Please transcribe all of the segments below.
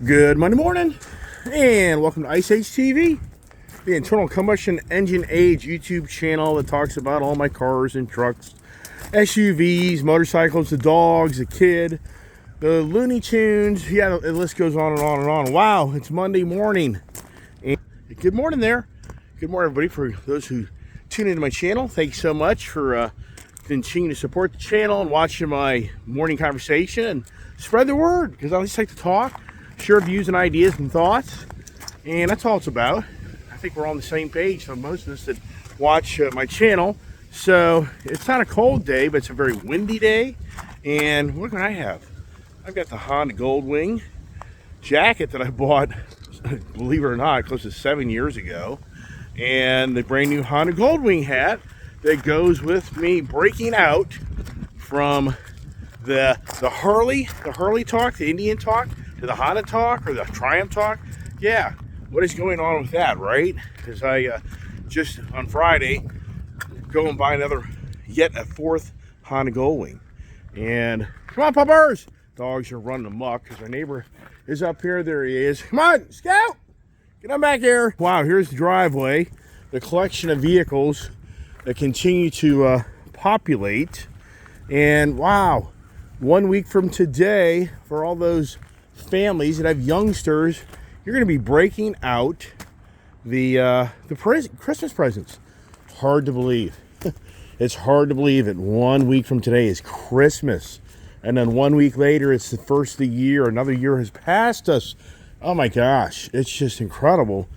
Good Monday morning, and welcome to Ice Age TV, the internal combustion engine age YouTube channel that talks about all my cars and trucks, SUVs, motorcycles, the dogs, the kid, the Looney Tunes. Yeah, the list goes on and on and on. Wow, it's Monday morning. And good morning there. Good morning, everybody. For those who tune into my channel, thank you so much for continuing to support the channel and watching my morning conversation and spread the word, because I always like to talk, share views and ideas and thoughts, and that's all it's about. I think we're on the same page for most of us that watch my channel. So it's not a cold day, but it's a very windy day. And what can I have? I've got the Honda Goldwing jacket that I bought, believe it or not, close to 7 years ago, and the brand new Honda Goldwing hat that goes with me breaking out from the Harley talk, the Indian talk, to the Honda talk or the Triumph talk. Yeah, what is going on with that, right? Because I just on Friday go and buy yet a fourth Honda Goldwing. And come on, puppers! Dogs are running amok because our neighbor is up here. There he is. Come on, Scout! Get on back here. Wow, here's the driveway. The collection of vehicles that continue to populate. And wow, 1 week from today, for all those families that have youngsters, you're going to be breaking out the Christmas presents. Hard to believe. It's hard to believe that 1 week from today is Christmas. And then 1 week later, it's the first of the year. Another year has passed us. Oh my gosh, it's just incredible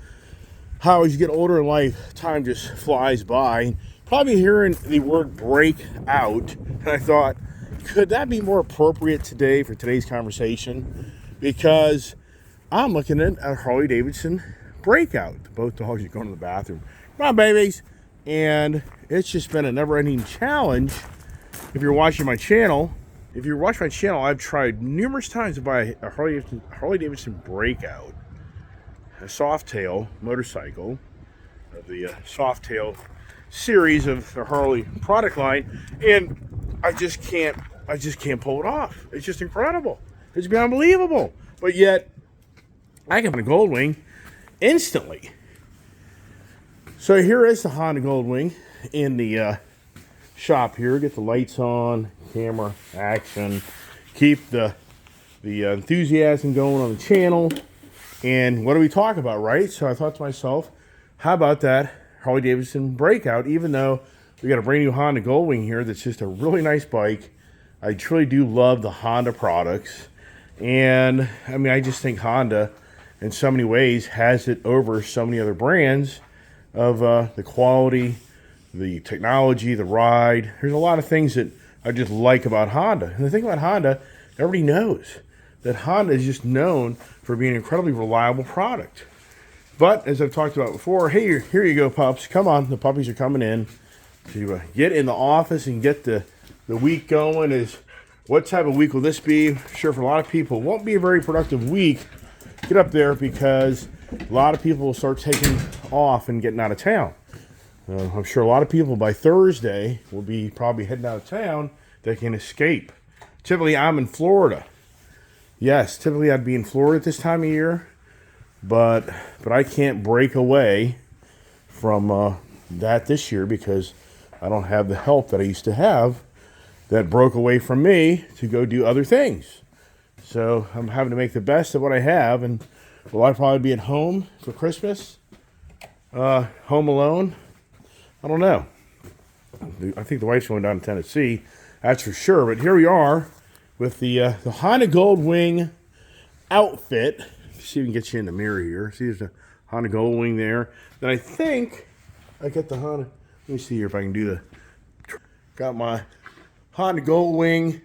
how as you get older in life, time just flies by. Probably hearing the word break out, and I thought, could that be more appropriate today for today's conversation? Because I'm looking at a Harley-Davidson breakout. Both dogs are going to the bathroom. Come on, babies. And it's just been a never-ending challenge. If you're watching my channel, I've tried numerous times to buy a Harley-Davidson breakout, a Softail motorcycle, the Softail series of the Harley product line, and I just can't pull it off. It's just incredible. It's been unbelievable. But yet, I can find a Goldwing instantly. So here is the Honda Goldwing in the shop here. Get the lights on, camera, action. Keep the enthusiasm going on the channel. And what do we talk about, right? So I thought to myself, how about that Harley-Davidson breakout? Even though we got a brand new Honda Goldwing here that's just a really nice bike. I truly do love the Honda products. And I mean, I just think Honda, in so many ways, has it over so many other brands of the quality, the technology, the ride. There's a lot of things that I just like about Honda. And the thing about Honda, everybody knows that Honda is just known for being an incredibly reliable product. But as I've talked about before, hey, here you go, pups. Come on, the puppies are coming in to get in the office and get the week going. Is what type of week will this be? Sure, for a lot of people, it won't be a very productive week. Get up there, because a lot of people will start taking off and getting out of town. I'm sure a lot of people by Thursday will be probably heading out of town. They can escape. Typically, I'm in Florida. Yes, typically I'd be in Florida at this time of year, but I can't break away from that this year because I don't have the help that I used to have that broke away from me to go do other things. So I'm having to make the best of what I have. And will I probably be at home for Christmas? Home alone? I don't know. I think the wife's going down to Tennessee, that's for sure. But here we are with the Honda Goldwing outfit. See if we can get you in the mirror here. See, there's a Honda Goldwing there. Then I think I got the Honda. Let me see here if I can do the. Got my Honda Goldwing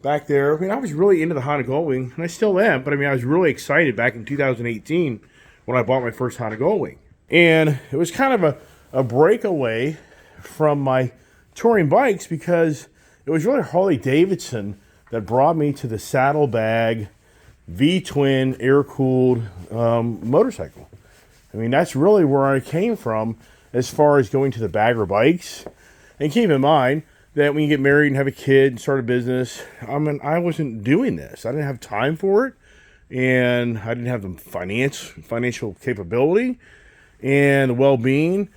back there. I mean, I was really into the Honda Goldwing, and I still am, but I mean, I was really excited back in 2018 when I bought my first Honda Goldwing. And it was kind of a breakaway from my touring bikes, because it was really Harley-Davidson that brought me to the saddlebag V-twin air-cooled motorcycle. I mean, that's really where I came from as far as going to the bagger bikes. And keep in mind that when you get married and have a kid and start a business, I wasn't doing this. I didn't have time for it. and I didn't have the financial capability and the well-being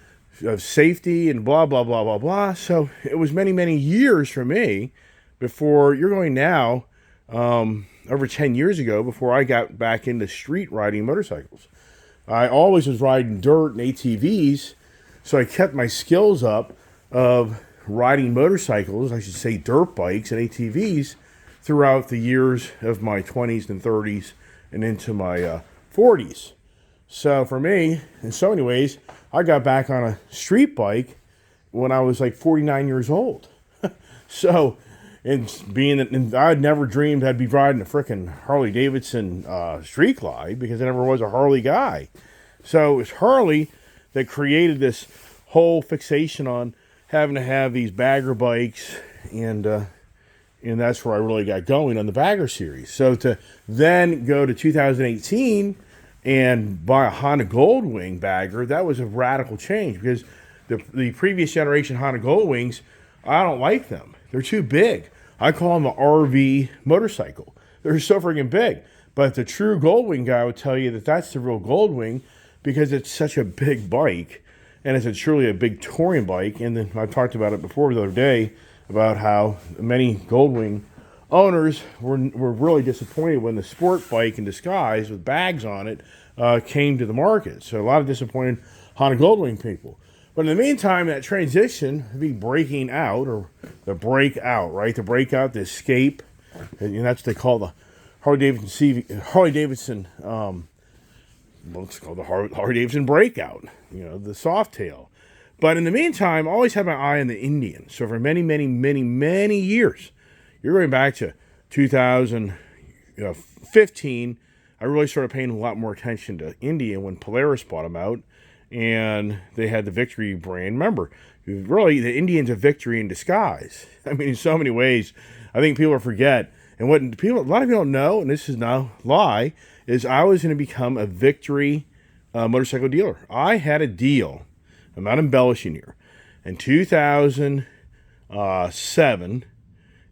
of safety and blah, blah, blah, blah, blah. So it was many, many years for me before you're going now, over 10 years ago, before I got back into street riding motorcycles. I always was riding dirt and ATVs, so I kept my skills up of riding motorcycles, I should say dirt bikes and ATVs, throughout the years of my 20s and 30s and into my 40s. So for me, in so many ways, I got back on a street bike when I was like 49 years old. So, and I'd never dreamed I'd be riding a frickin' Harley Davidson Street Glide, because I never was a Harley guy. So it was Harley that created this whole fixation on having to have these bagger bikes, and that's where I really got going on the bagger series. So to then go to 2018 and buy a Honda Goldwing bagger, that was a radical change, because the previous generation Honda Goldwings, I don't like them. They're too big. I call them an RV motorcycle. They're so freaking big. But the true Goldwing guy would tell you that that's the real Goldwing, because it's such a big bike, and it's truly a big touring bike. And then I talked about it before the other day about how many Goldwing owners were really disappointed when the sport bike in disguise with bags on it came to the market. So a lot of disappointed Honda Goldwing people. But in the meantime, that transition, the breaking out, or the breakout, right? The breakout, the escape, and that's what they call the Harley Davidson, well, it's called the Harley Davidson breakout, the soft tail. But in the meantime, I always had my eye on the Indian. So for many, many, many, many years, you're going back to 2015, I really started paying a lot more attention to Indian when Polaris bought them out, and they had the Victory brand. Remember, really, the Indian's a Victory in disguise. I mean, in so many ways, I think people forget. And what a lot of people don't know, and this is no lie, is I was going to become a Victory motorcycle dealer. I had a deal, I'm not embellishing here, in 2007,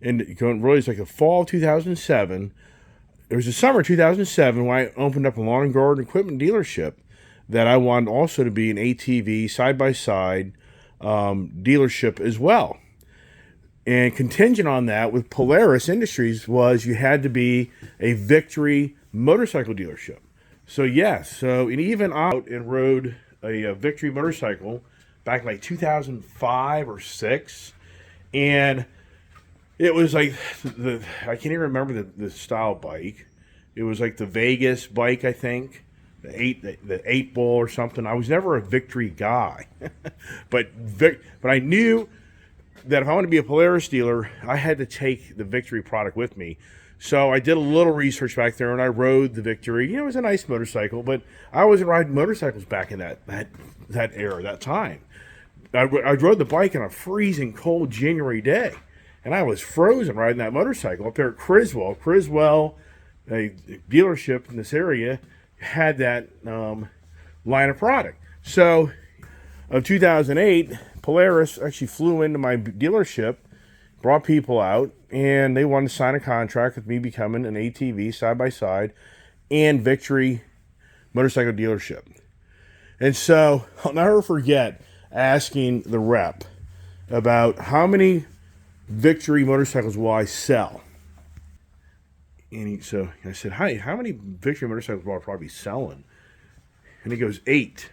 and going really, it's like the fall of 2007. It was the summer of 2007 when I opened up a lawn and garden equipment dealership that I wanted also to be an ATV side-by-side dealership as well. And contingent on that with Polaris Industries was you had to be a Victory motorcycle dealership. So yes, and even out and rode a Victory motorcycle back in like 2005 or 6, and it was like I can't even remember the style bike. It was like the Vegas bike, I think, the 8 Bull or something. I was never a Victory guy, but I knew that if I wanted to be a Polaris dealer, I had to take the Victory product with me. So I did a little research back there, and I rode the Victory. It was a nice motorcycle, but I wasn't riding motorcycles back in that era, that time. I rode the bike on a freezing cold January day, and I was frozen riding that motorcycle up there at Criswell. Criswell, a dealership in this area, had that line of product. So of 2008, Polaris actually flew into my dealership, brought people out, and they wanted to sign a contract with me becoming an ATV side-by-side and Victory motorcycle dealership. And so I'll never forget asking the rep about how many Victory motorcycles will I sell. And so I said, hi, how many Victory motorcycles will I probably be selling? And he goes, 8.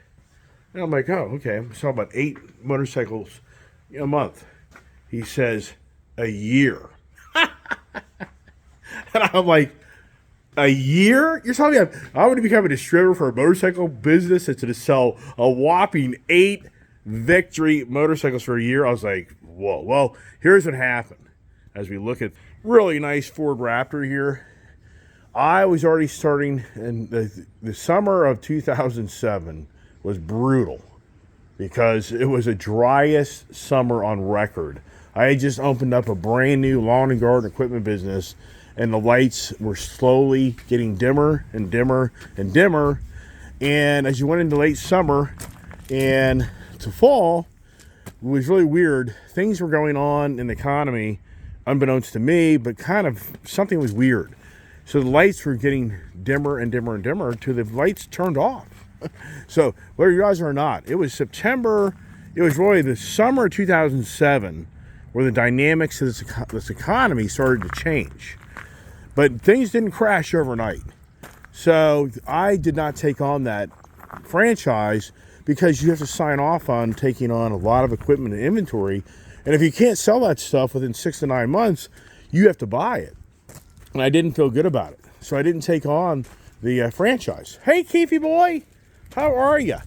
And I'm like, oh, okay. I'm selling about 8 motorcycles a month. He says, a year. And I'm like, a year? You're telling me I'm going to become a distributor for a motorcycle business that's going to sell a whopping 8 Victory motorcycles for a year? I was like, whoa. Well, here's what happened. As we look at really nice Ford Raptor here, I was already starting, in the summer of 2007 was brutal because it was the driest summer on record. I had just opened up a brand new lawn and garden equipment business, and the lights were slowly getting dimmer and dimmer and dimmer. And as you went into late summer and to fall, it was really weird. Things were going on in the economy, unbeknownst to me, but kind of something was weird. So the lights were getting dimmer and dimmer and dimmer till the lights turned off. So whether you guys or not, it was September. It was really the summer of 2007 where the dynamics of this economy started to change. But things didn't crash overnight. So I did not take on that franchise because you have to sign off on taking on a lot of equipment and inventory. And if you can't sell that stuff within 6 to 9 months, you have to buy it. And I didn't feel good about it. So I didn't take on the franchise. Hey, Keefy boy, how are you?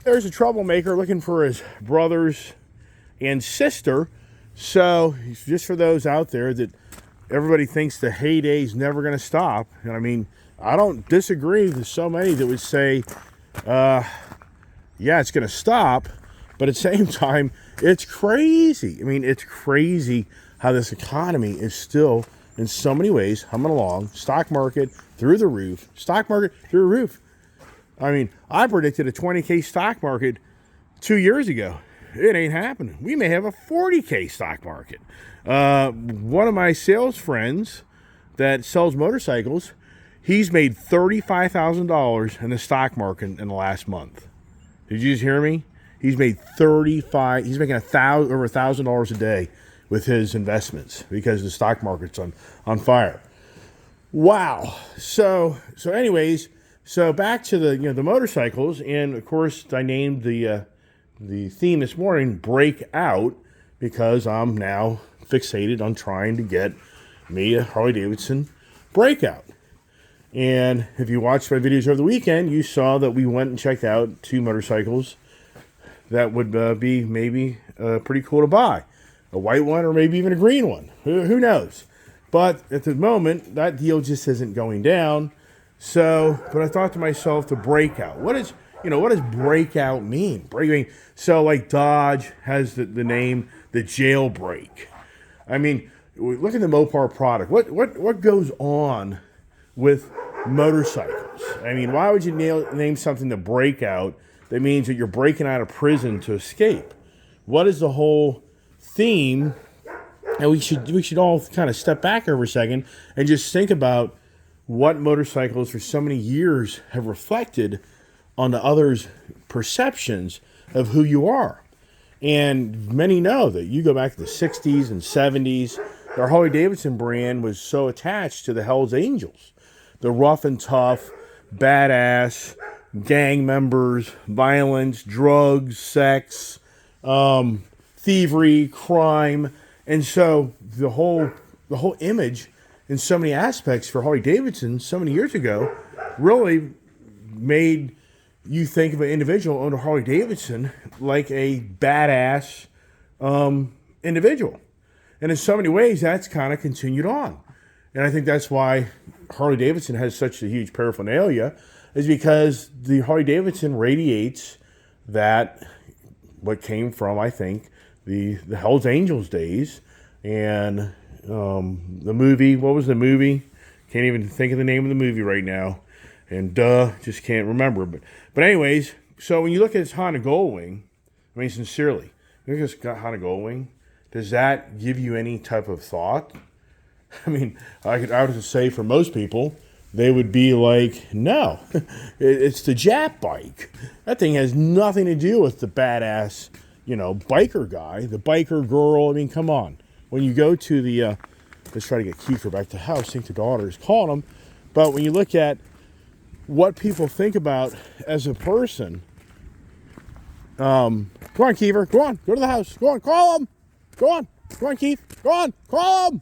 There's a troublemaker looking for his brothers and sister. So just for those out there that everybody thinks the heyday is never going to stop. And I mean, I don't disagree with so many that would say, yeah, it's going to stop. But at the same time, it's crazy. I mean, it's crazy how this economy is still, in so many ways, humming along. Stock market through the roof. Stock market through the roof. I mean, I predicted a 20K stock market 2 years ago. It ain't happening. We may have a 40K stock market. One of my sales friends that sells motorcycles, he's made $35,000 in the stock market in the last month. Did you just hear me? He's made he's making over $1,000 a day with his investments because the stock market's on fire. Wow. So anyways, so back to the motorcycles, and of course I named the theme this morning Breakout because I'm now fixated on trying to get me a Harley Davidson Breakout. And if you watched my videos over the weekend, you saw that we went and checked out 2 motorcycles that would be maybe pretty cool to buy. A white one or maybe even a green one. Who knows? But at the moment, that deal just isn't going down. But I thought to myself, the Breakout. What does Breakout mean? So like Dodge has the name, the Jailbreak. I mean, look at the Mopar product. What goes on with motorcycles? I mean, why would you name something the Breakout? That means that you're breaking out of prison to escape. What is the whole theme? And we should all kind of step back over a second and just think about what motorcycles for so many years have reflected on the others' perceptions of who you are. And many know that you go back to the 60s and 70s, the Harley Davidson brand was so attached to the Hells Angels. The rough and tough, badass, gang members, violence, drugs, sex, thievery, crime. And so the whole image in so many aspects for Harley Davidson so many years ago really made you think of an individual on a Harley Davidson like a badass individual. And in so many ways, that's kind of continued on. And I think that's why Harley Davidson has such a huge paraphernalia, is because the Harley Davidson radiates that what came from, I think, the Hells Angels days. And the movie, what was the movie? Can't even think of the name of the movie right now. And just can't remember. But anyways, so when you look at this Honda Goldwing, I mean, sincerely, you look at this Honda Goldwing, does that give you any type of thought? I mean, I would say for most people, they would be like, no, it's the Jap bike. That thing has nothing to do with the badass, biker guy, the biker girl. I mean, come on. When you go to the, let's try to get Kiefer back to the house. I think the daughter is calling him. But when you look at what people think about as a person, go on, Kiefer, go on, go to the house, go on, call him, go on, Keith, go on, call him.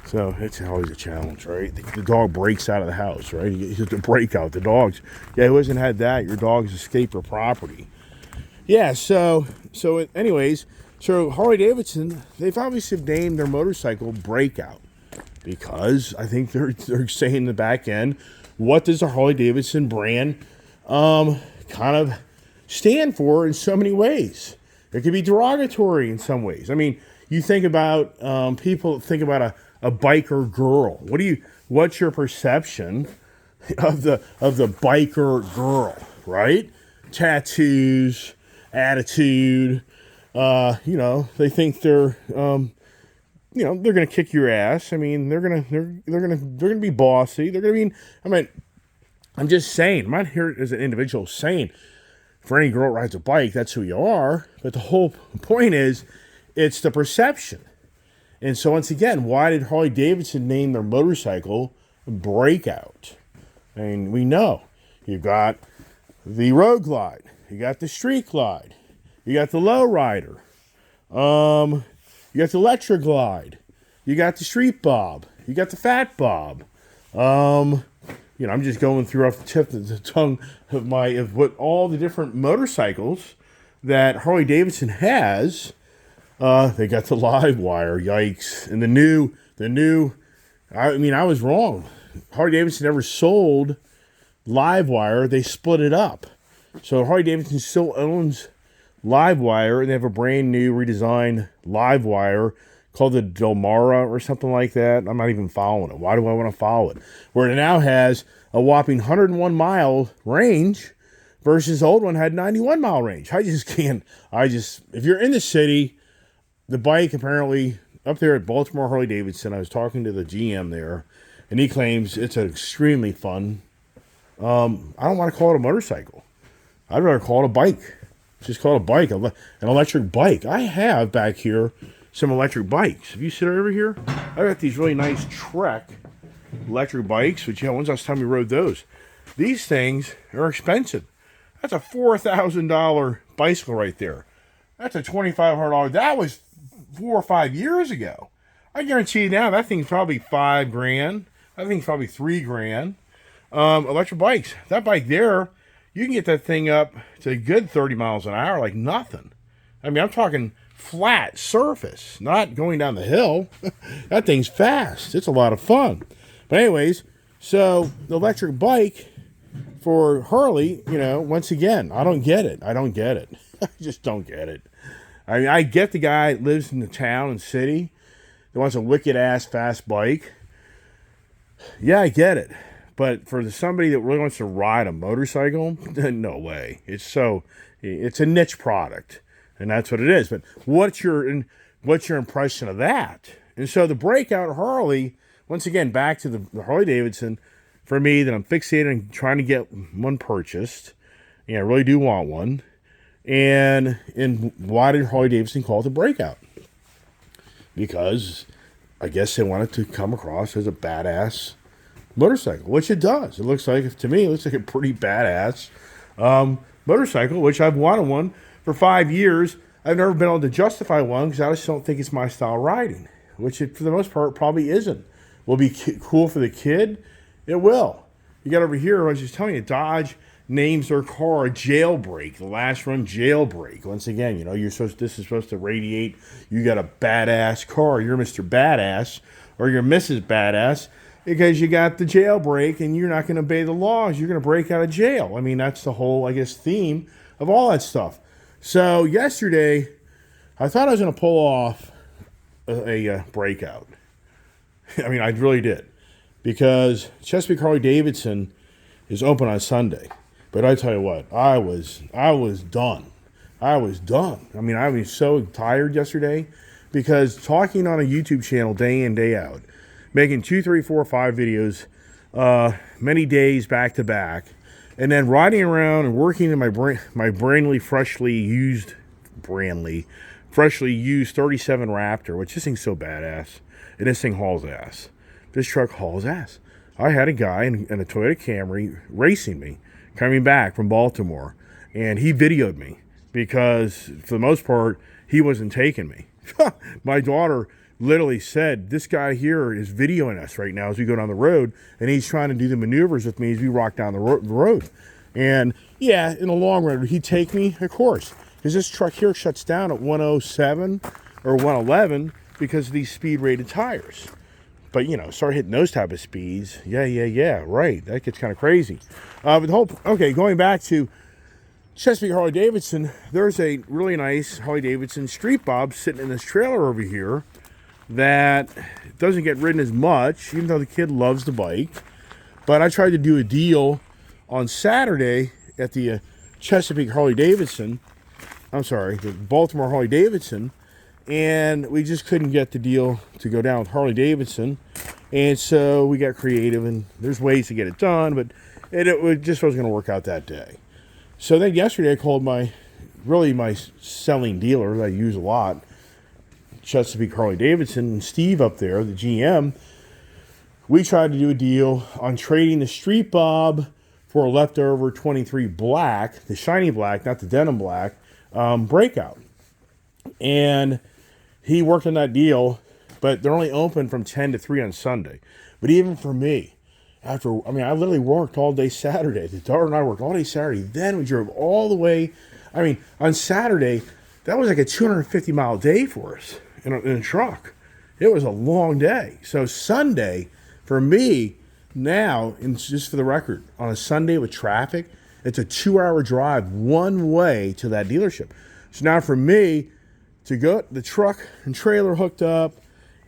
So it's always a challenge, right? The dog breaks out of the house, right? You have to break out the dogs. Yeah, who hasn't had that? Your dogs escape your property. Yeah, so anyways, so Harley Davidson, they've obviously named their motorcycle Breakout because I think they're saying in the back end, what does the Harley Davidson brand kind of stand for in so many ways? It could be derogatory in some ways. I mean, you think about people think about a biker girl. What's your perception of the biker girl, right? Tattoos, attitude, You know, they think they're, you know, they're going to kick your ass. I mean, they're going to be bossy. They're going to be, I mean, I'm just saying, I'm not here as an individual saying for any girl that rides a bike, that's who you are. But the whole point is, it's the perception. And so once again, why did Harley Davidson name their motorcycle Breakout? I mean, we know you've got the Road Glide, you got the Street Glide, you got the Low Rider, you got the Electra Glide, you got the Street Bob, you got the Fat Bob. You know, I'm just going through off the tip of the tongue of what all the different motorcycles that Harley Davidson has. They got the live wire, yikes. And the new, I mean, I was wrong. Harley Davidson never sold live wire. They split it up. So Harley Davidson still owns live wire, and they have a brand new redesigned live wire called the Delmara or something like that. I'm not even following it. Why do I want to follow it? Where it now has a whopping 101 mile range versus the old one had 91 mile range. I just can't. If you're in the city, the bike apparently up there at Baltimore Harley Davidson, I was talking to the GM there, and he claims it's extremely fun. I don't want to call it a motorcycle. I'd rather call it a bike. Just call it a bike, an electric bike. I have back here some electric bikes. If you sit over here, I got these really nice Trek electric bikes, which, you know, when's the last time we rode those? These things are expensive. That's a $4,000 bicycle right there. That's a $2,500. That was 4 or 5 years ago. I guarantee you now that thing's probably $5,000. That thing's probably $3,000. Electric bikes. That bike there, you can get that thing up to a good 30 miles an hour like nothing. I mean, I'm talking flat surface, not going down the hill. That thing's fast. It's a lot of fun. But anyways, so the electric bike for Harley, you know, once again, I don't get it. I just don't get it. I mean, I get the guy that lives in the town and city that wants a wicked-ass fast bike. Yeah, I get it. But for somebody that really wants to ride a motorcycle, no way. It's a niche product, and that's what it is. But what's your impression of that? And so the Breakout Harley, once again, back to the Harley Davidson, for me, that I'm fixated on trying to get one purchased. Yeah, I really do want one. And why did Harley Davidson call it the Breakout? Because I guess they wanted to come across as a badass motorcycle, which it does. It looks like, to me, it looks like a pretty badass motorcycle, which I've wanted one for 5 years. I've never been able to justify one because I just don't think it's my style riding, which it, for the most part, probably isn't. Will be cool for the kid? It will. You got over here, I was just telling you, Dodge names their car a Jailbreak, the last run Jailbreak. Once again, you know, this is supposed to radiate, you got a badass car, you're Mr. Badass, or you're Mrs. Badass, because you got the jailbreak and you're not going to obey the laws. You're going to break out of jail. I mean, that's the whole, I guess, theme of all that stuff. So yesterday, I thought I was going to pull off a breakout. I mean, I really did. Because Chesapeake Harley Davidson is open on Sunday. But I tell you what, I was done. I was done. I mean, I was so tired yesterday because talking on a YouTube channel day in, day out, making 2, 3, 4, 5 videos, many days back to back, and then riding around and working in my freshly used 37 Raptor, which this thing's so badass, and this thing hauls ass. This truck hauls ass. I had a guy in a Toyota Camry racing me, coming back from Baltimore, and he videoed me because, for the most part, he wasn't taking me. My daughter literally said, this guy here is videoing us right now as we go down the road, and he's trying to do the maneuvers with me as we rock down the road. And yeah, in the long run, would he take me? Of course, because this truck here shuts down at 107 or 111 because of these speed-rated tires. But, you know, start hitting those type of speeds. Yeah, right. That gets kind of crazy. But going back to Chesapeake Harley Davidson, there's a really nice Harley Davidson Street Bob sitting in this trailer over here that doesn't get ridden as much, even though the kid loves the bike. But I tried to do a deal on Saturday at the Chesapeake Harley Davidson the Baltimore Harley Davidson, and we just couldn't get the deal to go down with Harley Davidson. And so we got creative, and there's ways to get it done, but it just wasn't going to work out that day. So then yesterday I called my selling dealer that I use a lot, Chesapeake Harley Davidson, and Steve up there, the GM. We tried to do a deal on trading the Street Bob for a leftover 23 black, the shiny black, not the denim black, Breakout. And he worked on that deal, but they're only open from 10 to 3 on Sunday. But even for me, I literally worked all day Saturday. The daughter and I worked all day Saturday. Then we drove all the way. On Saturday, that was like a 250-mile day for us in a truck. It was a long day. So Sunday, for me, now, and just for the record, on a Sunday with traffic, it's a 2-hour drive one way to that dealership. So now for me, to go the truck and trailer hooked up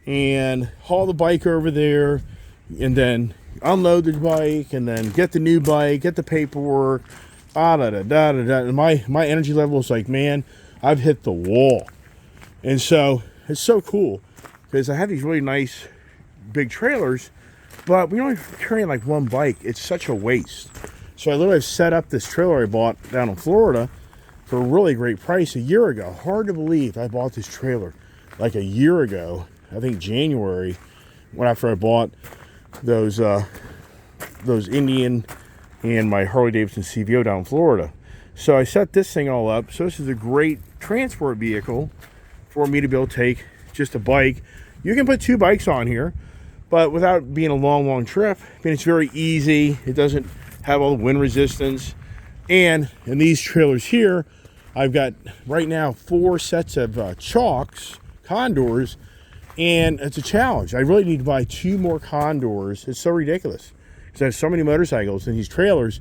and haul the bike over there and then unload the bike and then get the new bike, get the paperwork, and my energy level is like, man, I've hit the wall. And so it's so cool because I have these really nice big trailers, but we only carrying like one bike. It's such a waste. So I literally have set up this trailer I bought down in Florida for a really great price a year ago. Hard to believe I bought this trailer like a year ago. I think January, after I bought those Indian and my Harley Davidson CVO down in Florida. So I set this thing all up. So this is a great transport vehicle for me to be able to take just a bike. You can put 2 bikes on here, but without being a long trip. It's very easy. It doesn't have all the wind resistance. And in these trailers here, I've got right now 4 sets of chalks, Condors, and it's a challenge. I really need to buy 2 more Condors. It's so ridiculous because I have so many motorcycles in these trailers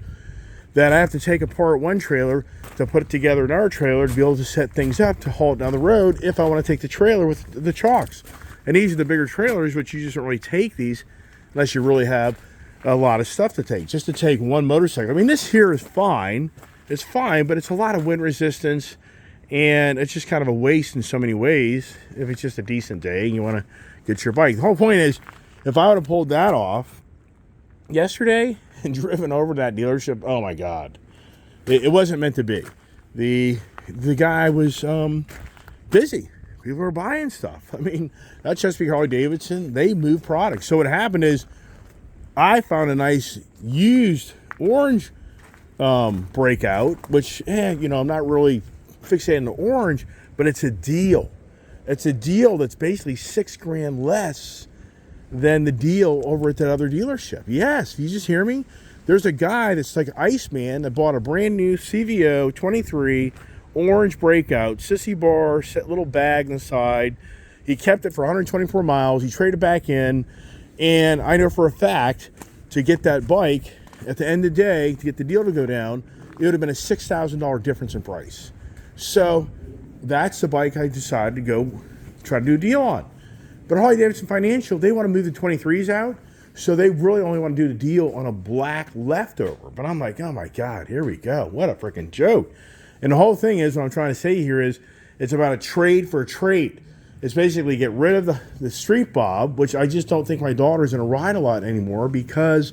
that I have to take apart one trailer to put it together in our trailer to be able to set things up to haul it down the road if I want to take the trailer with the chalks. And these are the bigger trailers, which you just don't really take these unless you really have a lot of stuff to take. Just to take one motorcycle. This here is fine. It's fine, but it's a lot of wind resistance, and it's just kind of a waste in so many ways if it's just a decent day and you want to get your bike. The whole point is, if I would have pulled that off yesterday and driven over to that dealership, oh my God, it wasn't meant to be. The guy was busy. People were buying stuff. That Chesapeake Harley Davidson, they move products. So what happened is, I found a nice used orange Breakout, which, I'm not really fixated on the orange, but it's a deal. It's a deal that's basically $6,000 less than the deal over at that other dealership. Yes, you just hear me? There's a guy that's like Iceman that bought a brand new CVO 23 orange Breakout, sissy bar, set little bag on the side. He kept it for 124 miles. He traded back in, and I know for a fact to get that bike at the end of the day, to get the deal to go down, it would have been a $6,000 difference in price. So that's the bike I decided to go try to do a deal on. But Harley Davidson Financial, they want to move the 23s out, so they really only want to do the deal on a black leftover. But I'm like, oh my God, here we go. What a freaking joke. And the whole thing is, what I'm trying to say here is, it's about a trade for a trade. It's basically get rid of the Street Bob, which I just don't think my daughter's going to ride a lot anymore because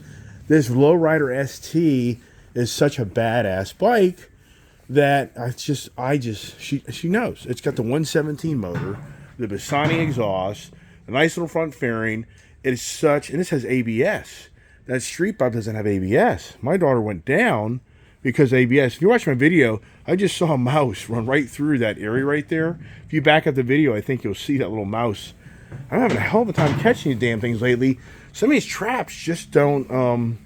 this Lowrider ST is such a badass bike that she knows. It's got the 117 motor, the Bassani exhaust, a nice little front fairing. It is such, and this has ABS. That Street Bob doesn't have ABS. My daughter went down because ABS. If you watch my video, I just saw a mouse run right through that area right there. If you back up the video, I think you'll see that little mouse. I'm having a hell of a time catching these damn things lately. Some of these traps just don't,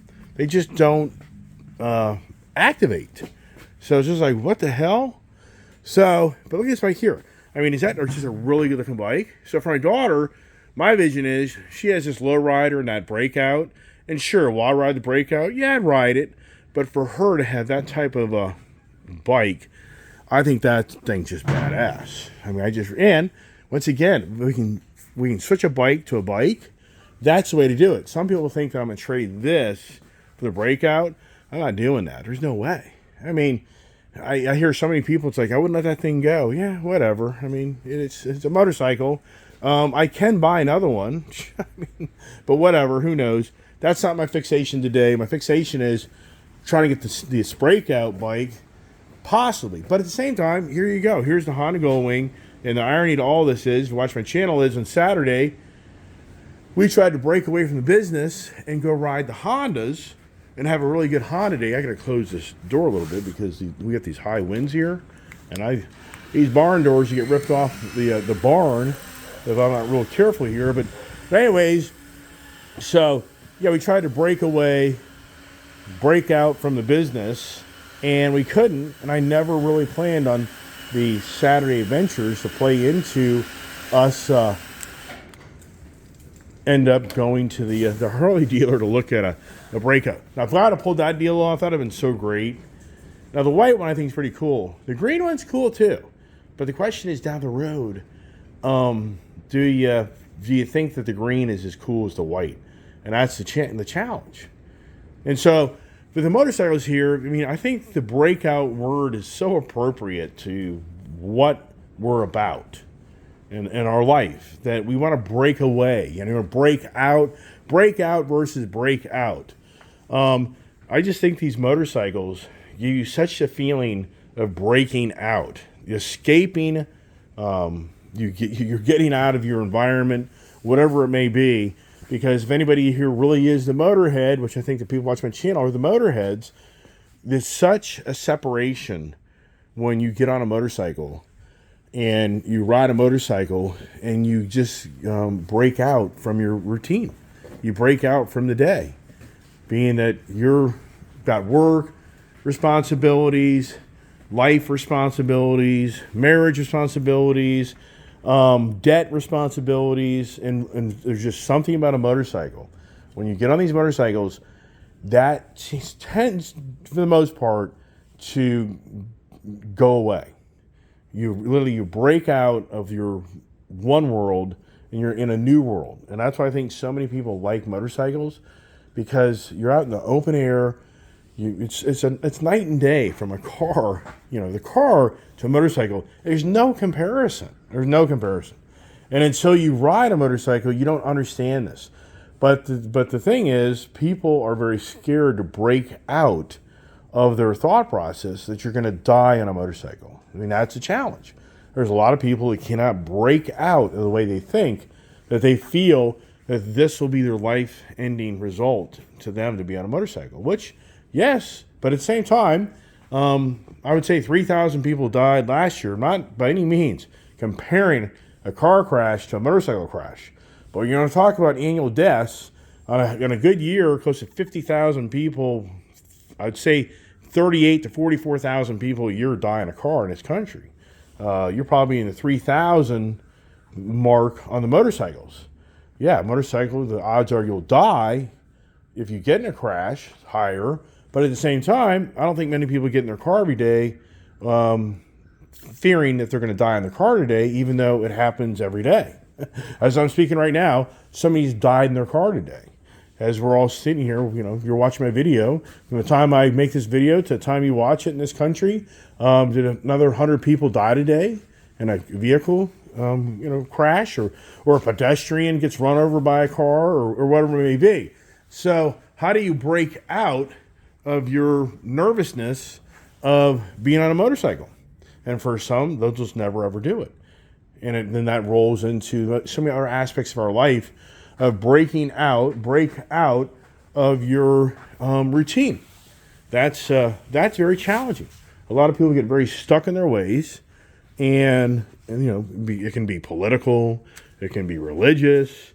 activate. So it's just like, what the hell? So, but look at this bike here. Is that just a really good looking bike? So for my daughter, my vision is she has this Lowrider and that Breakout. And sure, will I ride the Breakout? Yeah, I'd ride it. But for her to have that type of a bike, I think that thing's just badass. And once again, we can switch a bike to a bike. That's the way to do it. Some people think that I'm going to trade this for the Breakout. I'm not doing that. There's no way. I hear so many people, it's like, I wouldn't let that thing go. Yeah, whatever. I mean, it's a motorcycle. I can buy another one, I mean, but whatever, who knows? That's not my fixation today. My fixation is trying to get this breakout bike, possibly. But at the same time, here you go. Here's the Honda Gullwing. And the irony to all this is, if you watch my channel, is on Saturday, we tried to break away from the business and go ride the Hondas and have a really good Honda day. I got to close this door a little bit because we got these high winds here. And these barn doors, you get ripped off the barn if I'm not real careful here. But anyways, so yeah, we tried to break out from the business, and we couldn't. And I never really planned on the Saturday adventures to play into us end up going to the Harley dealer to look at a breakout. Now, if I had pulled that deal off, that would have been so great. Now, the white one I think is pretty cool. The green one's cool too. But the question is, down the road, do you think that the green is as cool as the white? And that's the challenge. And so, for the motorcycles here, I mean, I think the breakout word is so appropriate to what we're about in our life, that we want to break away, break out versus break out. I just think these motorcycles give you such a feeling of breaking out, escaping. You're getting out of your environment, whatever it may be. Because if anybody here really is the motorhead, which I think the people watch my channel are the motorheads, there's such a separation when you get on a motorcycle and you ride a motorcycle and you just break out from your routine. You break out from the day, being that you've got work responsibilities, life responsibilities, marriage responsibilities, debt responsibilities, and there's just something about a motorcycle. When you get on these motorcycles, that tends, for the most part, to go away. You break out of your one world and you're in a new world. And that's why I think so many people like motorcycles, because you're out in the open air. It's night and day from a car. The car to a motorcycle. There's no comparison. And until you ride a motorcycle, you don't understand this. But the thing is, people are very scared to break out of their thought process that you're going to die on a motorcycle. I mean, that's a challenge. There's a lot of people that cannot break out of the way they think, that they feel that this will be their life-ending result to them to be on a motorcycle, which, yes, but at the same time, I would say 3,000 people died last year, not by any means comparing a car crash to a motorcycle crash. But you're going to talk about annual deaths on a good year, close to 50,000 people. I'd say 38 to 44,000 people a year die in a car in this country. You're probably in the 3,000 mark on the motorcycles. Yeah, motorcycle, the odds are you'll die if you get in a crash, higher. But at the same time, I don't think many people get in their car every day fearing that they're going to die in their car today, even though it happens every day. As I'm speaking right now, somebody's died in their car today. As we're all sitting here, you're watching my video. From the time I make this video to the time you watch it in this country, did another 100 people die today in a vehicle crash, or a pedestrian gets run over by a car, or whatever it may be. So how do you break out of your nervousness of being on a motorcycle? And for some, they'll just never ever do it. And then that rolls into so many other aspects of our life of break out of your routine. That's very challenging. A lot of people get very stuck in their ways, and it can be political, it can be religious,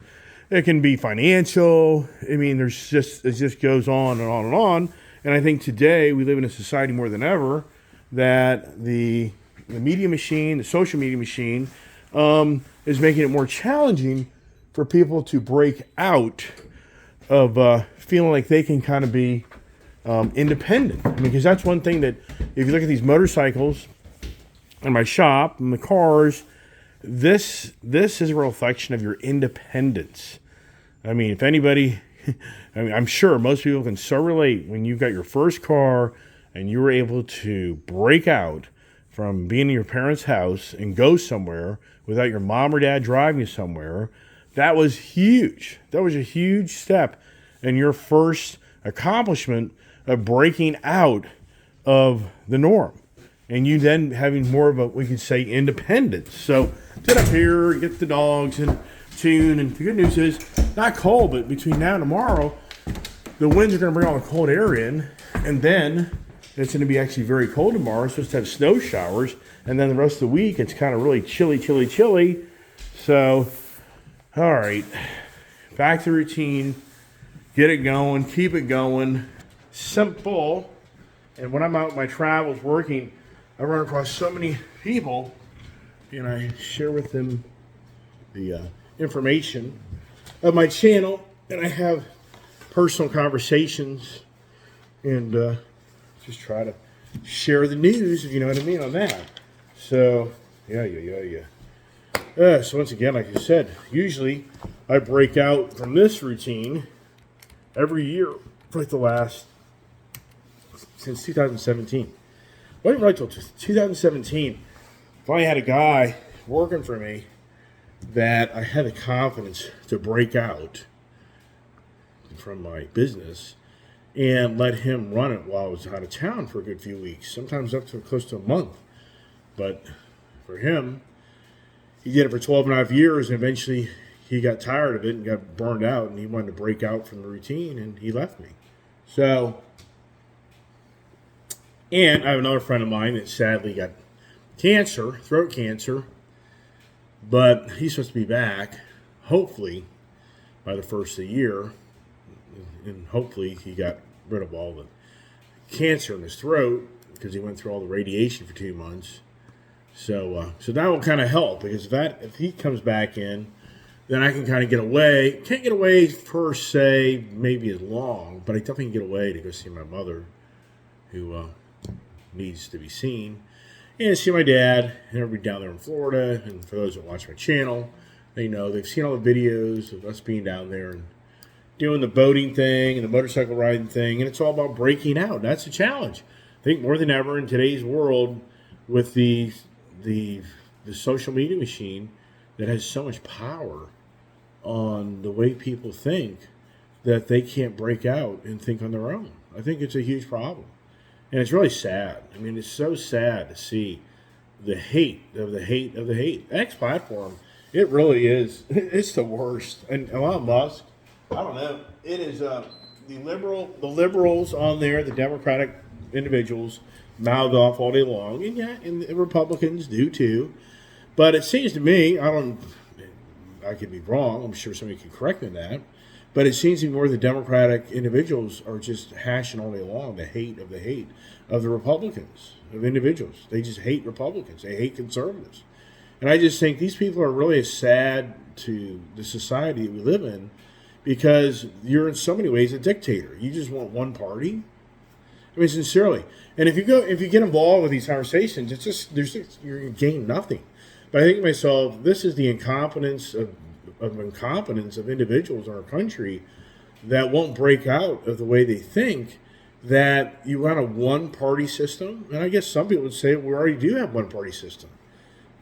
it can be financial. I mean, it just goes on and on and on. And I think today we live in a society more than ever that the media machine, the social media machine, is making it more challenging for people to break out of feeling like they can kind of be independent. I mean, because that's one thing that, if you look at these motorcycles in my shop and the cars, this is a reflection of your independence. I mean, if anybody, I'm sure most people can so relate when you've got your first car and you were able to break out from being in your parents' house and go somewhere without your mom or dad driving you somewhere, that was huge. That was a huge step in your first accomplishment of breaking out of the norm. And you then having more of a, we could say, independence. So get up here, get the dogs and tune. And the good news is, not cold, but between now and tomorrow, the winds are going to bring all the cold air in. And then it's going to be actually very cold tomorrow. It's supposed to have snow showers. And then the rest of the week, it's kind of really chilly. So, all right, back to routine. Get it going, keep it going. Simple. And when I'm out my travels working, I run across so many people, and I share with them the information of my channel, and I have personal conversations, and just try to share the news, if you know what I mean, on that. So, yeah. So once again, like I said, usually I break out from this routine every year for like the last, since 2017. Well, right till 2017, finally had a guy working for me that I had the confidence to break out from my business and let him run it while I was out of town for a good few weeks, sometimes up to close to a month. But for him, he did it for 12 and a half years, and eventually he got tired of it and got burned out, and he wanted to break out from the routine, and he left me. So, and I have another friend of mine that sadly got cancer, throat cancer, but he's supposed to be back, hopefully, by the first of the year, and hopefully he got rid of all the cancer in his throat because he went through all the radiation for 2 months. So that will kind of help, because if he comes back in, then I can kind of get away. Can't get away per se, maybe as long, but I definitely can get away to go see my mother, who needs to be seen, and see my dad and everybody down there in Florida. And for those that watch my channel, they know they've seen all the videos of us being down there and doing the boating thing and the motorcycle riding thing, and it's all about breaking out. That's a challenge. I think more than ever in today's world, with the social media machine that has so much power on the way people think, that they can't break out and think on their own. I think it's a huge problem. And it's really sad. I mean, it's so sad to see the hate of the hate of the hate. X platform, it really is. It's the worst. And Elon Musk, I don't know. It is the liberals on there, the Democratic individuals, mouth off all day long, and yeah, and the Republicans do too. But it seems to me, I could be wrong. I'm sure somebody can correct me on that. But it seems to me more the Democratic individuals are just hashing all day long the hate of the Republicans, of individuals. They just hate Republicans. They hate conservatives. And I just think these people are really sad to the society that we live in, because you're in so many ways a dictator. You just want one party. I mean, sincerely. And if you get involved with these conversations, it's just you're gaining nothing. But I think to myself, this is the incompetence of individuals in our country that won't break out of the way they think, that you run a one-party system. And I guess some people would say we already do have one-party system.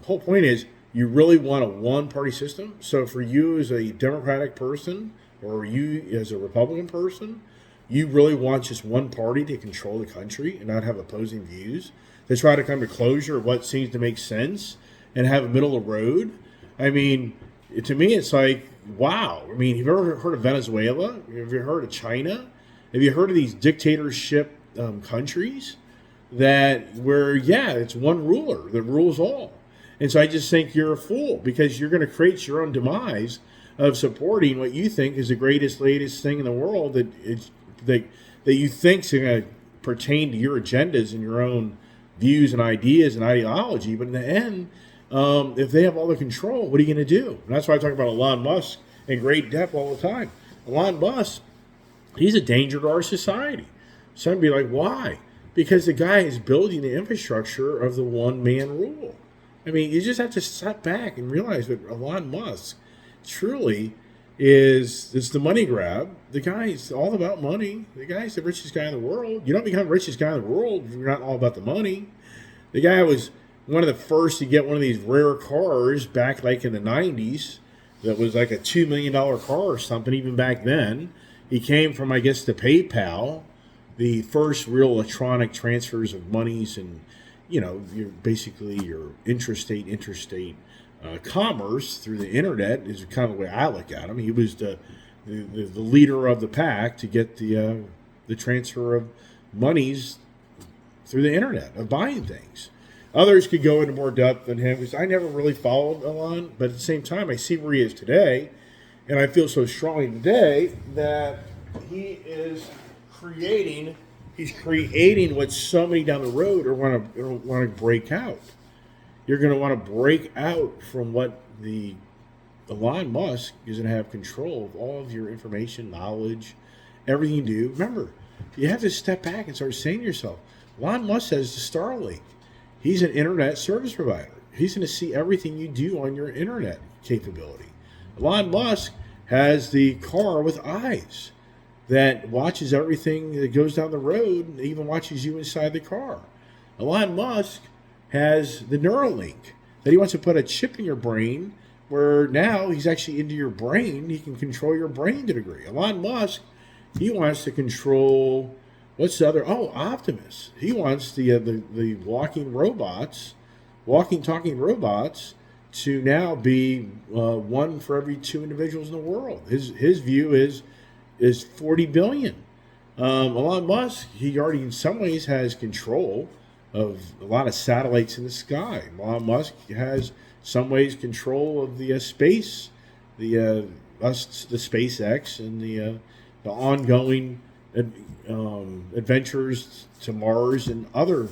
The whole point is, you really want a one-party system? So for you as a Democratic person, or you as a Republican person, you really want just one party to control the country and not have opposing views? They try to come to closure of what seems to make sense and have a middle of the road? I mean, to me, it's like, wow. I mean, have you ever heard of Venezuela? Have you heard of China? Have you heard of these dictatorship countries where it's one ruler that rules all? And so I just think you're a fool, because you're going to create your own demise of supporting what you think is the greatest, latest thing in the world that you think is going to pertain to your agendas and your own views and ideas and ideology. But in the end, if they have all the control, what are you going to do? And that's why I talk about Elon Musk in great depth all the time. Elon Musk, he's a danger to our society. Some would be like, why? Because the guy is building the infrastructure of the one-man rule. I mean, you just have to step back and realize that Elon Musk truly is the money grab. The guy's all about money. The guy's the richest guy in the world. You don't become the richest guy in the world if you're not all about the money. The guy was one of the first to get one of these rare cars back like in the 90s that was like a $2 million car or something even back then. He came from, I guess, the PayPal, the first real electronic transfers of monies and, your interstate commerce through the internet is kind of the way I look at him. He was the leader of the pack to get the transfer of monies through the internet, of buying things. Others could go into more depth than him because I never really followed Elon, but at the same time, I see where he is today, and I feel so strongly today that he's creating what somebody down the road are want to break out. You're going to want to break out from what the Elon Musk is going to have control of all of your information, knowledge, everything you do. Remember, you have to step back and start saying to yourself, Elon Musk has the Starlink. He's an internet service provider. He's going to see everything you do on your internet capability. Elon Musk has the car with eyes that watches everything that goes down the road and even watches you inside the car. Elon Musk has the Neuralink that he wants to put a chip in your brain where now he's actually into your brain. He can control your brain to a degree. Elon Musk, he wants to control... What's the other? Oh, Optimus. He wants the walking robots, talking robots, to now be one for every 2 individuals in the world. His view is 40 billion. Elon Musk, he already in some ways has control of a lot of satellites in the sky. Elon Musk has some ways control of the space, the SpaceX and the ongoing adventures to Mars and other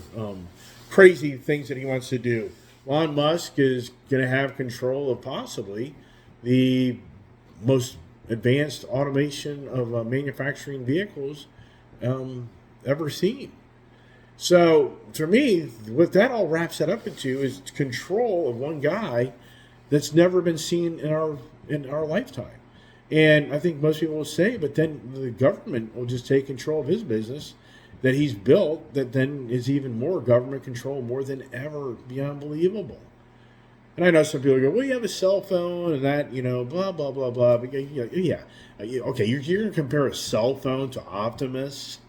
crazy things that he wants to do. Elon Musk is going to have control of possibly the most advanced automation of manufacturing vehicles ever seen. So, for me, what that all wraps it up into is control of one guy that's never been seen in our lifetime. And I think most people will say, but then the government will just take control of his business that he's built that then is even more government control, more than ever, beyond believable. And I know some people go, well, you have a cell phone and that, blah, blah, blah, blah. But yeah. Okay, you're going to compare a cell phone to Optimus?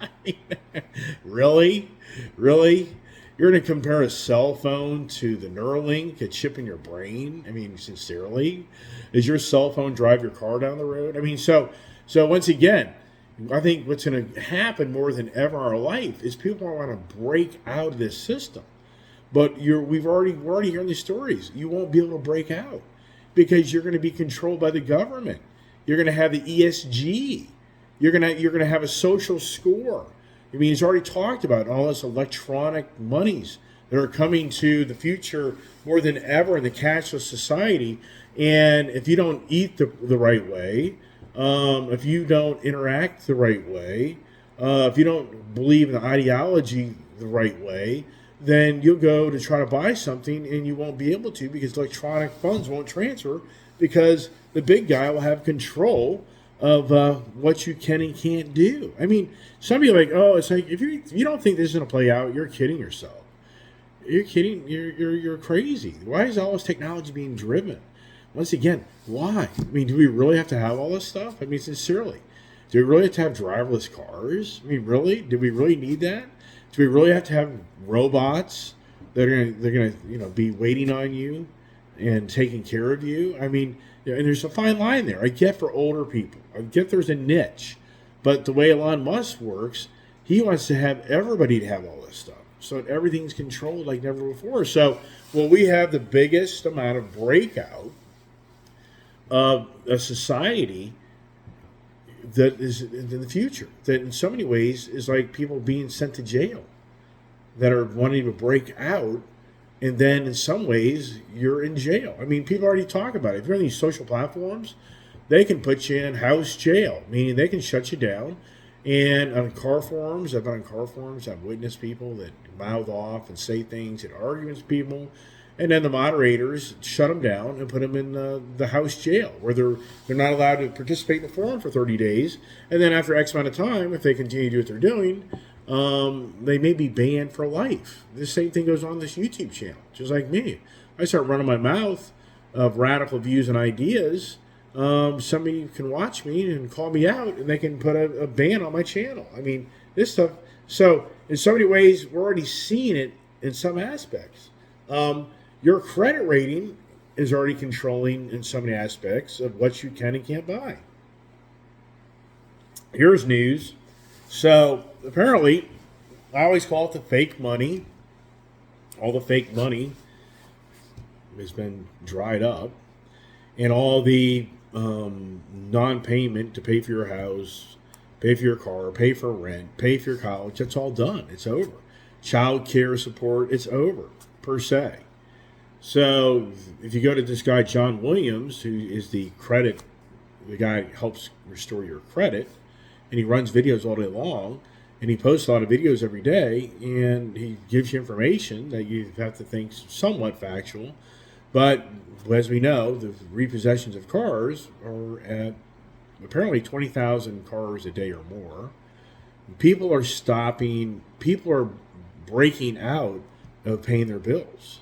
Really? Really? You're going to compare a cell phone to the Neuralink, a chip in your brain? I mean, sincerely? Does your cell phone drive your car down the road? I mean, so once again, I think what's going to happen more than ever in our life is people want to break out of this system. But we're already hearing these stories. You won't be able to break out because you're going to be controlled by the government. You're going to have the ESG. You're going to have a social score. I mean, he's already talked about all this electronic monies that are coming to the future more than ever in the cashless society. And if you don't eat the right way, if you don't interact the right way, if you don't believe in the ideology the right way, then you'll go to try to buy something and you won't be able to because electronic funds won't transfer because the big guy will have control of what you can and can't do. I mean, some people are like, oh, it's like if you don't think this is going to play out, you're kidding yourself. You're kidding. You're crazy. Why is all this technology being driven? Once again, why? I mean, do we really have to have all this stuff? I mean, sincerely, do we really have to have driverless cars? I mean, really? Do we really need that? Do we really have to have robots that are gonna be waiting on you and taking care of you? I mean, and there's a fine line there. I get for older people. I get there's a niche, but the way Elon Musk works, he wants to have everybody to have all this stuff, so that everything's controlled like never before. So, we have the biggest amount of breakout of a society that is in the future, that in so many ways is like people being sent to jail that are wanting to break out, and then in some ways you're in jail. I mean, people already talk about it. If you're on these social platforms, they can put you in house jail, meaning they can shut you down. And on car forums, I've been on car forums, I've witnessed people that mouth off and say things and argue with people and then the moderators shut them down and put them in the house jail, where they're not allowed to participate in the forum for 30 days. And then after X amount of time, if they continue to do what they're doing, they may be banned for life. The same thing goes on this YouTube channel, just like me. I start running my mouth of radical views and ideas. Somebody can watch me and call me out, and they can put a ban on my channel. I mean, this stuff. So in so many ways, we're already seeing it in some aspects. Your credit rating is already controlling in so many aspects of what you can and can't buy. Here's news. So apparently, I always call it the fake money. All the fake money has been dried up, and all the non-payment to pay for your house, pay for your car, pay for rent, pay for your college, that's all done. It's over. Child care support, it's over, per se. So if you go to this guy, John Williams, who is the guy who helps restore your credit, and he runs videos all day long, and he posts a lot of videos every day, and he gives you information that you have to think somewhat factual. But as we know, the repossessions of cars are at apparently 20,000 cars a day or more. People are stopping, people are breaking out of paying their bills.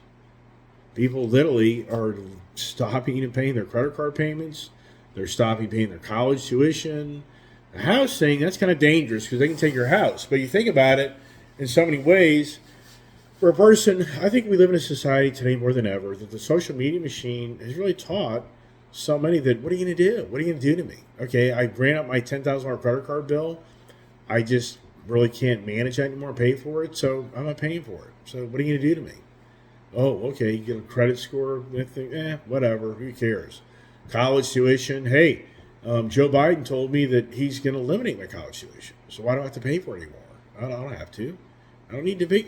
People literally are stopping and paying their credit card payments. They're stopping paying their college tuition. The house thing, that's kind of dangerous because they can take your house. But you think about it in so many ways. For a person, I think we live in a society today more than ever that the social media machine has really taught so many that, what are you going to do? What are you going to do to me? Okay, I ran up my $10,000 credit card bill. I just really can't manage that anymore, pay for it, so I'm not paying for it. So what are you going to do to me? Oh, okay, you get a credit score, whatever, who cares? College tuition, hey, Joe Biden told me that he's going to eliminate my college tuition, so why do I have to pay for it anymore? I don't have to. I don't need to be,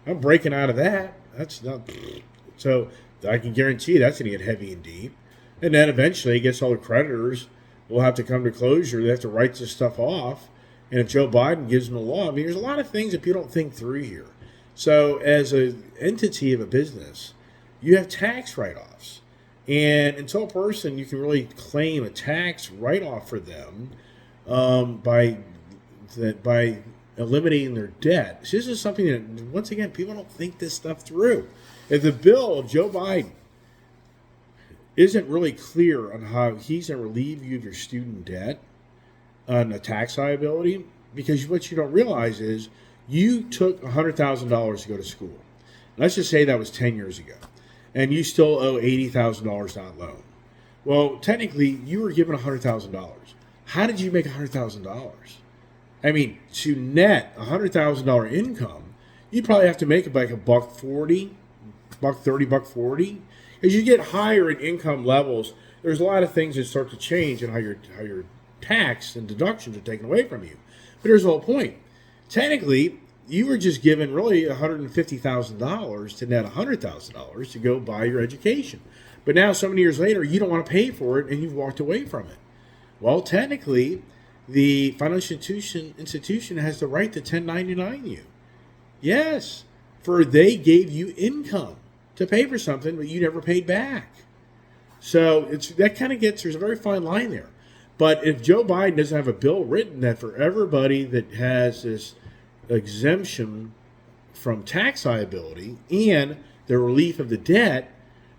I'm breaking out of that. That's not, so I can guarantee that's going to get heavy and deep. And then eventually, I guess all the creditors will have to come to closure. They have to write this stuff off. And if Joe Biden gives them the law, I mean, there's a lot of things that people don't think through here. So as an entity of a business, you have tax write-offs. And until a person, you can really claim a tax write-off for them by eliminating their debt. So this is something that, once again, people don't think this stuff through. If the bill of Joe Biden isn't really clear on how he's going to relieve you of your student debt on a tax liability, because what you don't realize is you took $100,000 to go to school. Let's just say that was 10 years ago, and you still owe $80,000 on loan. Well, technically, you were given $100,000. How did you make $100,000? I mean, to net $100,000 income, you'd probably have to make it like $1.40, $1.30, $1.40. As you get higher in income levels, there's a lot of things that start to change in how your tax and deductions are taken away from you. But here's the whole point. Technically, you were just given really $150,000 to net $100,000 to go buy your education. But now, so many years later, you don't want to pay for it, and you've walked away from it. Well, technically, the financial institution has the right to 1099 you. Yes, for they gave you income to pay for something, but you never paid back. So there's a very fine line there. But if Joe Biden doesn't have a bill written that for everybody that has this exemption from tax liability and the relief of the debt,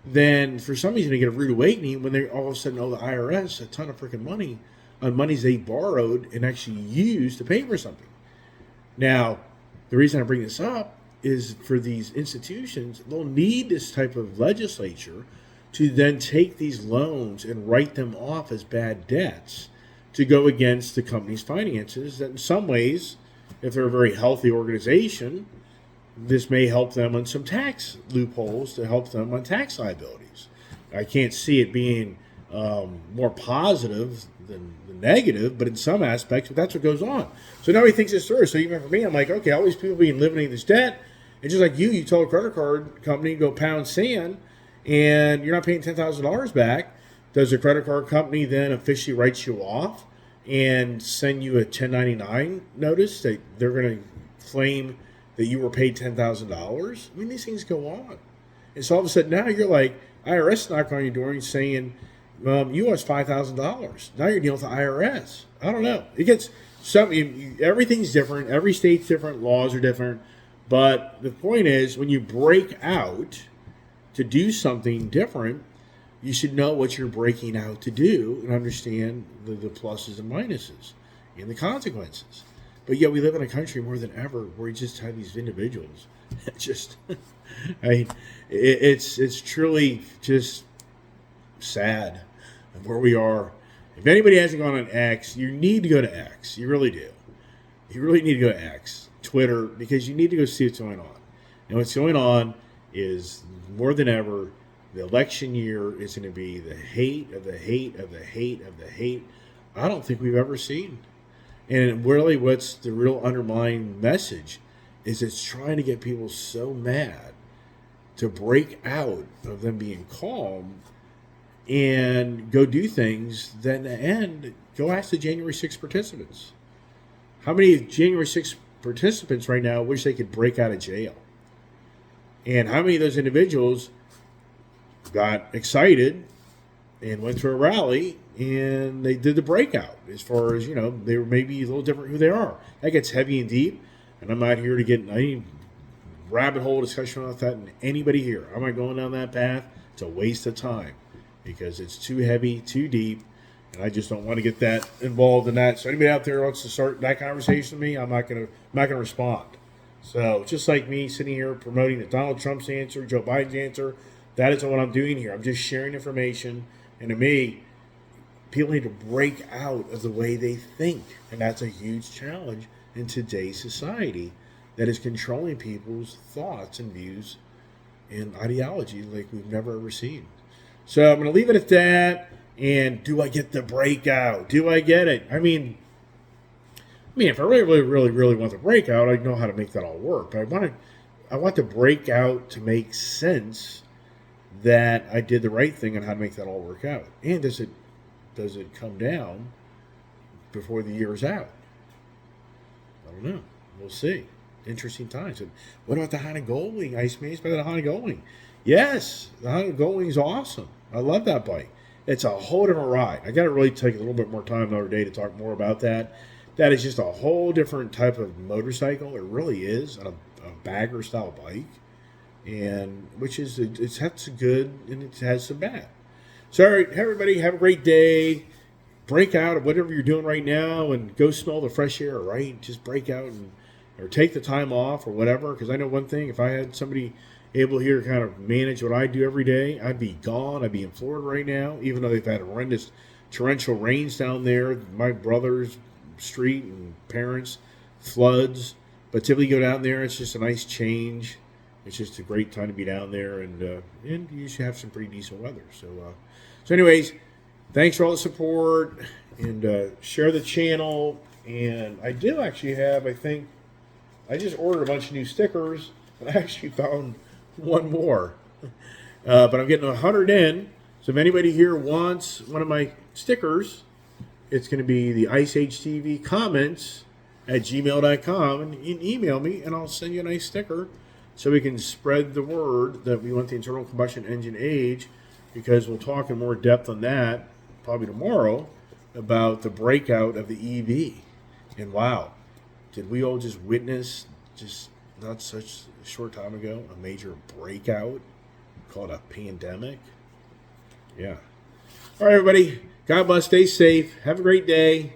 then for some reason they get a rude awakening when they all of a sudden owe the IRS a ton of freaking money on monies they borrowed and actually used to pay for something. Now, the reason I bring this up is for these institutions, they'll need this type of legislature to then take these loans and write them off as bad debts to go against the company's finances. That in some ways, if they're a very healthy organization, this may help them on some tax loopholes to help them on tax liabilities. I can't see it being more positive than negative, but in some aspects, but that's what goes on. So nobody thinks this through. So even for me, I'm like, okay, all these people being eliminating this debt, and just like you tell a credit card company to go pound sand, and you're not paying $10,000 back. Does the credit card company then officially write you off and send you a 1099 notice that they're going to claim that you were paid $10,000? I mean, these things go on. And so all of a sudden now you're like, IRS knock on your door and saying, you owe us $5,000. Now you're dealing with the IRS. I don't know. It gets everything's different. Every state's different. Laws are different. But the point is, when you break out to do something different, you should know what you're breaking out to do and understand the pluses and minuses and the consequences. But yet we live in a country more than ever where we just have these individuals. Just, I mean, it's truly just sad where we are. If anybody hasn't gone on X, you need to go to X. You really do. You really need to go to X, Twitter, because you need to go see what's going on. And what's going on is more than ever, the election year is going to be the hate of the hate of the hate of the hate I don't think we've ever seen. And really what's the real underlying message is it's trying to get people so mad to break out of them being calm and go do things. Then in the end, go ask the January 6th participants. How many January 6th participants right now wish they could break out of jail? And how many of those individuals got excited and went to a rally and they did the breakout? As far as, they were maybe a little different who they are. That gets heavy and deep, and I'm not here to get any rabbit hole discussion about that and anybody here. I'm not going down that path. It's a waste of time because it's too heavy, too deep, and I just don't want to get that involved in that. So anybody out there wants to start that conversation with me, I'm not gonna respond. So just like me sitting here promoting that Donald Trump's answer, Joe Biden's answer, that is what I'm doing here. I'm just sharing information, and to me, people need to break out of the way they think, and that's a huge challenge in today's society that is controlling people's thoughts and views and ideology like we've never ever seen. So I'm going to leave it at that. And do I get the breakout? Do I get it? I mean, if I really want the breakout, I know how to make that all work. But I want the breakout to make sense that I did the right thing and how to make that all work out. And does it come down before the year is out? I don't know. We'll see. Interesting times. And what about the Honda Goldwing? I amazed by the Honda Goldwing. Yes, the Honda Goldwing is awesome. I love that bike. It's a whole different ride. I got to really take a little bit more time another day to talk more about that. That is just a whole different type of motorcycle. It really is a bagger style bike, and which is it has some good and it has some bad. So all right, everybody, have a great day. Break out of whatever you're doing right now and go smell the fresh air. Right, just break out or take the time off or whatever. Because I know one thing: if I had somebody able here to kind of manage what I do every day, I'd be gone. I'd be in Florida right now, even though they've had horrendous torrential rains down there. My brother's street and parents, floods. But typically go down there, it's just a nice change. It's just a great time to be down there, and you should have some pretty decent weather. So anyways, thanks for all the support, and share the channel. And I do actually have, I think, I just ordered a bunch of new stickers, and I actually found one more. But I'm getting 100 in. So if anybody here wants one of my stickers, it's going to be the Ice Age TV comments at gmail.com. And you can email me, and I'll send you a nice sticker so we can spread the word that we want the internal combustion engine age, because we'll talk in more depth on that probably tomorrow about the breakout of the EV. And wow, did we all just witness, just not such a short time ago, a major breakout called a pandemic? Yeah. All right, everybody. God bless. Stay safe. Have a great day.